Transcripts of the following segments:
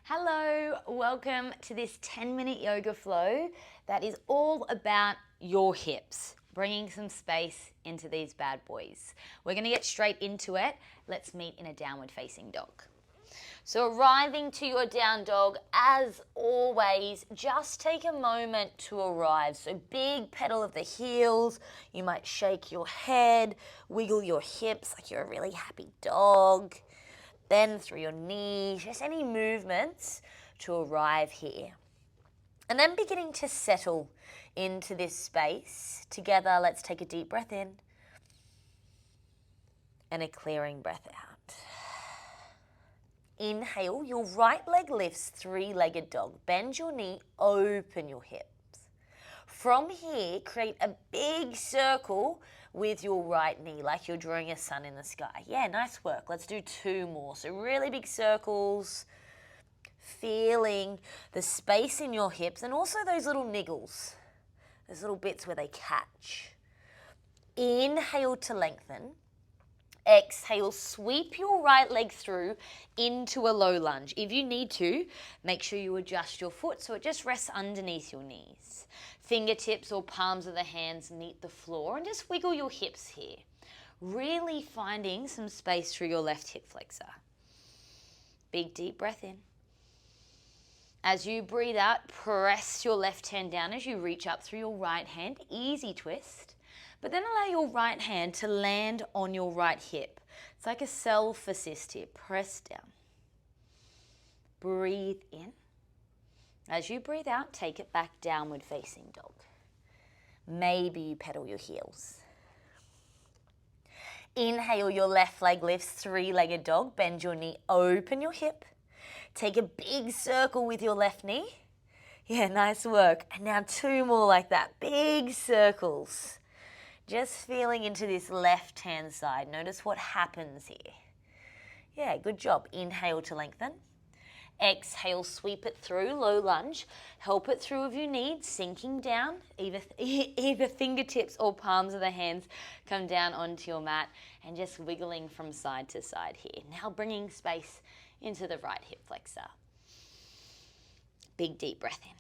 Hello, welcome to this 10-minute yoga flow that is all about your hips, bringing some space into these bad boys. We're going to get straight into it. Let's meet in a downward facing dog. So arriving to your down dog, as always, just take a moment to arrive. So big pedal of the heels, you might shake your head, wiggle your hips like you're a really happy dog. Then through your knees, just any movements to arrive here. And then beginning to settle into this space. Together, let's take a deep breath in and a clearing breath out. Inhale, your right leg lifts, three-legged dog. Bend your knee, open your hips. From here, create a big circle with your right knee, like you're drawing a sun in the sky. Yeah, nice work. Let's do two more. So really big circles, feeling the space in your hips and also those little niggles, those little bits where they catch. Inhale to lengthen. Exhale, sweep your right leg through into a low lunge. If you need to, make sure you adjust your foot so it just rests underneath your knees. Fingertips or palms of the hands meet the floor and just wiggle your hips here. Really finding some space through your left hip flexor. Big deep breath in. As you breathe out, press your left hand down as you reach up through your right hand. Easy twist. But then allow your right hand to land on your right hip. It's like a self-assist here. Press down. Breathe in. As you breathe out, take it back, downward facing dog. Maybe you pedal your heels. Inhale, your left leg lifts, three-legged dog. Bend your knee, open your hip. Take a big circle with your left knee. Yeah, nice work. And now two more like that. Big circles. Just feeling into this left-hand side. Notice what happens here. Yeah, good job. Inhale to lengthen. Exhale, sweep it through, low lunge. Help it through if you need, sinking down. Either fingertips or palms of the hands come down onto your mat and just wiggling from side to side here. Now bringing space into the right hip flexor. Big deep breath in.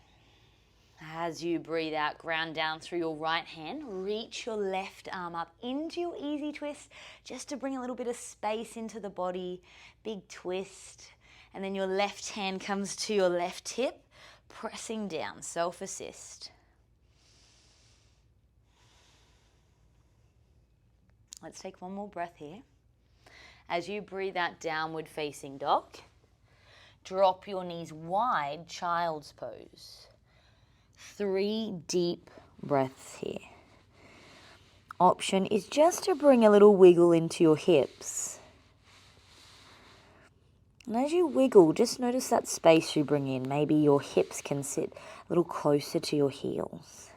As you breathe out, ground down through your right hand, reach your left arm up into your easy twist just to bring a little bit of space into the body. Big twist. And then your left hand comes to your left hip, pressing down, self-assist. Let's take one more breath here. As you breathe out, downward facing dog, drop your knees wide, child's pose. 3 deep breaths here. Option is just to bring a little wiggle into your hips. And as you wiggle, just notice that space you bring in. Maybe your hips can sit a little closer to your heels.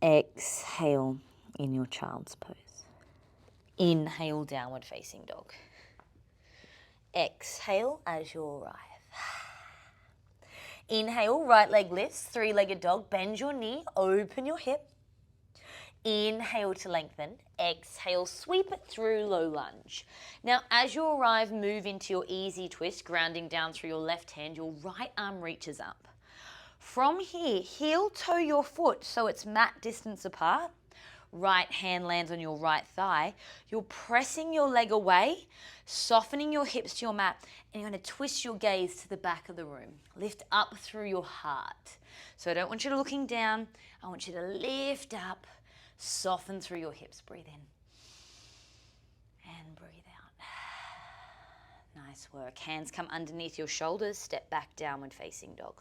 Exhale in your child's pose. Inhale, downward facing dog. Exhale as you arrive. Inhale, right leg lifts, three-legged dog. Bend your knee, open your hip. Inhale to lengthen. Exhale, sweep it through, low lunge. Now, as you arrive, move into your easy twist, grounding down through your left hand. Your right arm reaches up. From here, heel toe your foot so it's mat distance apart. Right hand lands on your right thigh. You're pressing your leg away, softening your hips to your mat, and you're going to twist your gaze to the back of the room. Lift up through your heart. So I don't want you to looking down. I want you to lift up, soften through your hips. Breathe in and breathe out. Nice work. Hands come underneath your shoulders. Step back, downward facing dog.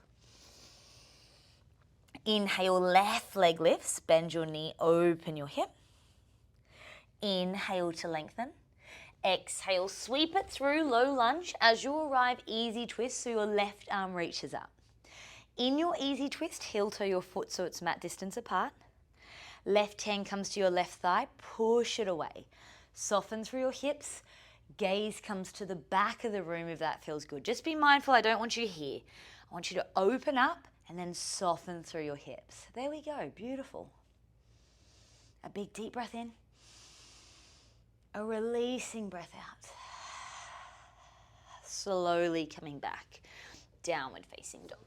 Inhale, left leg lifts, bend your knee, open your hip. Inhale to lengthen. Exhale, sweep it through, low lunge. As you arrive, easy twist so your left arm reaches up. In your easy twist, heel toe your foot so it's mat distance apart. Left hand comes to your left thigh, push it away. Soften through your hips. Gaze comes to the back of the room if that feels good. Just be mindful, I don't want you here. I want you to open up and then soften through your hips. There we go, beautiful. A big deep breath in. A releasing breath out. Slowly coming back. Downward facing dog.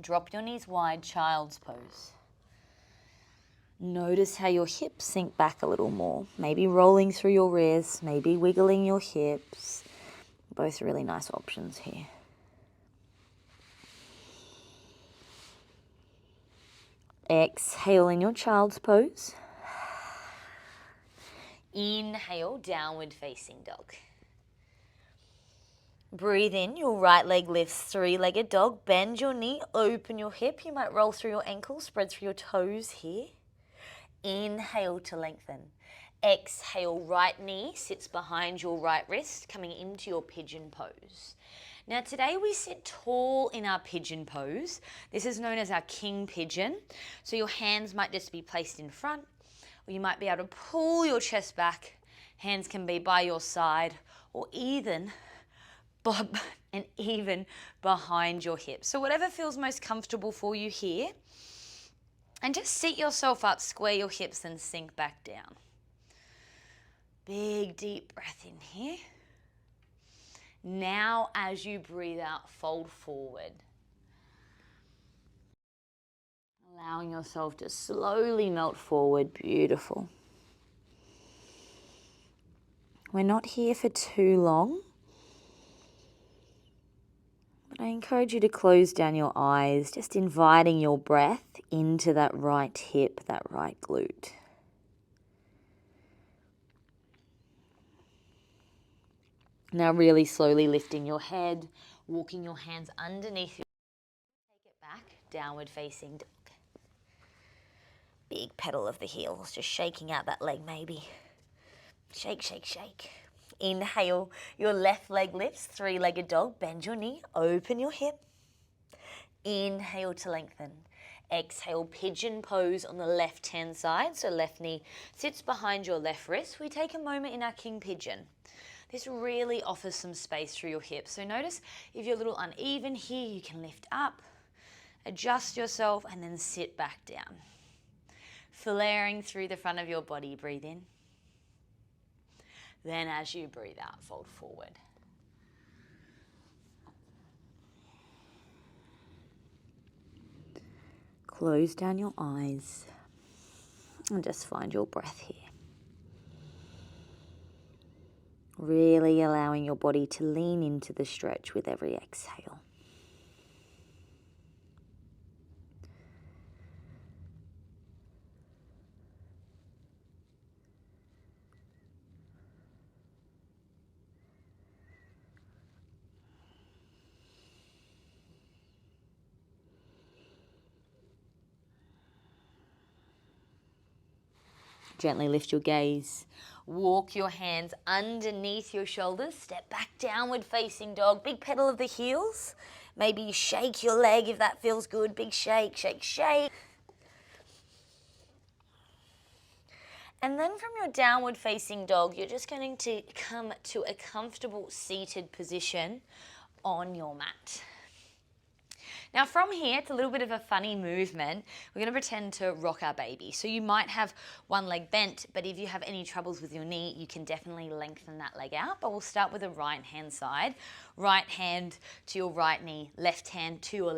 Drop your knees wide, child's pose. Notice how your hips sink back a little more. Maybe rolling through your wrists, maybe wiggling your hips. Both really nice options here. Exhale in your child's pose. Inhale, downward facing dog. Breathe in, your right leg lifts, three-legged dog. Bend your knee, open your hip. You might roll through your ankle, spread through your toes here. Inhale to lengthen. Exhale, right knee sits behind your right wrist, coming into your pigeon pose. Now today we sit tall in our pigeon pose. This is known as our king pigeon. So your hands might just be placed in front, or you might be able to pull your chest back. Hands can be by your side, or even behind your hips. So whatever feels most comfortable for you here. And just sit yourself up, square your hips and sink back down. Big deep breath in here. Now as you breathe out, fold forward. Allowing yourself to slowly melt forward. Beautiful. We're not here for too long. But I encourage you to close down your eyes, just inviting your breath into that right hip, that right glute. Now really slowly lifting your head, walking your hands underneath you. Take it back, downward facing dog. Big pedal of the heels, just shaking out that leg maybe. Shake, shake, shake. Inhale, your left leg lifts, three-legged dog. Bend your knee, open your hip. Inhale to lengthen. Exhale, pigeon pose on the left-hand side. So left knee sits behind your left wrist. We take a moment in our king pigeon. This really offers some space through your hips. So notice if you're a little uneven here, you can lift up, adjust yourself, and then sit back down. Flaring through the front of your body, breathe in. Then as you breathe out, fold forward. Close down your eyes and just find your breath here. Really allowing your body to lean into the stretch with every exhale. Gently lift your gaze. Walk your hands underneath your shoulders. Step back, downward facing dog. Big pedal of the heels. Maybe you shake your leg if that feels good. Big shake, shake, shake. And then from your downward facing dog, you're just going to come to a comfortable seated position on your mat. Now from here, it's a little bit of a funny movement. We're going to pretend to rock our baby. So you might have one leg bent, but if you have any troubles with your knee, you can definitely lengthen that leg out. But we'll start with the right hand side. Right hand to your right knee, left hand to your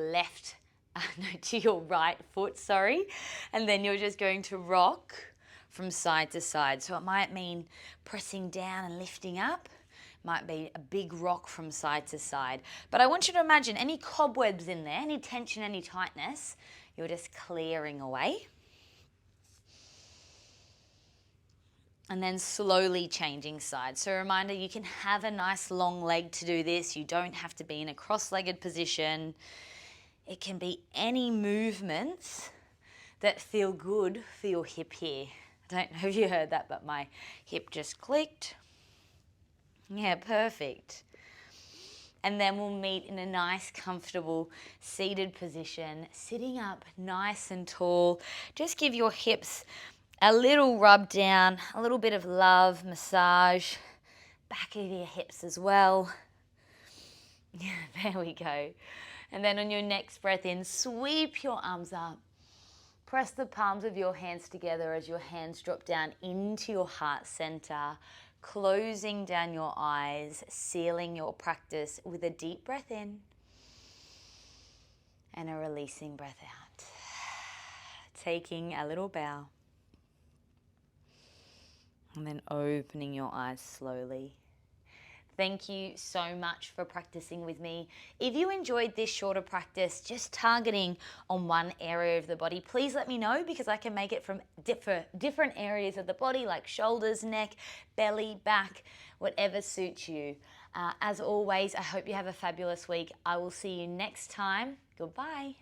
to your right foot, sorry. And then you're just going to rock from side to side. So it might mean pressing down and lifting up. Might be a big rock from side to side. But I want you to imagine any cobwebs in there, any tension, any tightness, you're just clearing away. And then slowly changing sides. So a reminder, you can have a nice long leg to do this. You don't have to be in a cross-legged position. It can be any movements that feel good for your hip here. I don't know if you heard that, but my hip just clicked. Yeah, perfect. And then we'll meet in a nice, comfortable, seated position, sitting up nice and tall. Just give your hips a little rub down, a little bit of love, massage, back of your hips as well. Yeah, there we go. And then on your next breath in, sweep your arms up, Press the palms of your hands together as your hands drop down into your heart center, closing down your eyes, sealing your practice with a deep breath in and a releasing breath out. Taking a little bow and then opening your eyes slowly. Thank you so much for practicing with me. If you enjoyed this shorter practice, just targeting on one area of the body, please let me know, because I can make it from different areas of the body, like shoulders, neck, belly, back, whatever suits you. As always, I hope you have a fabulous week. I will see you next time. Goodbye.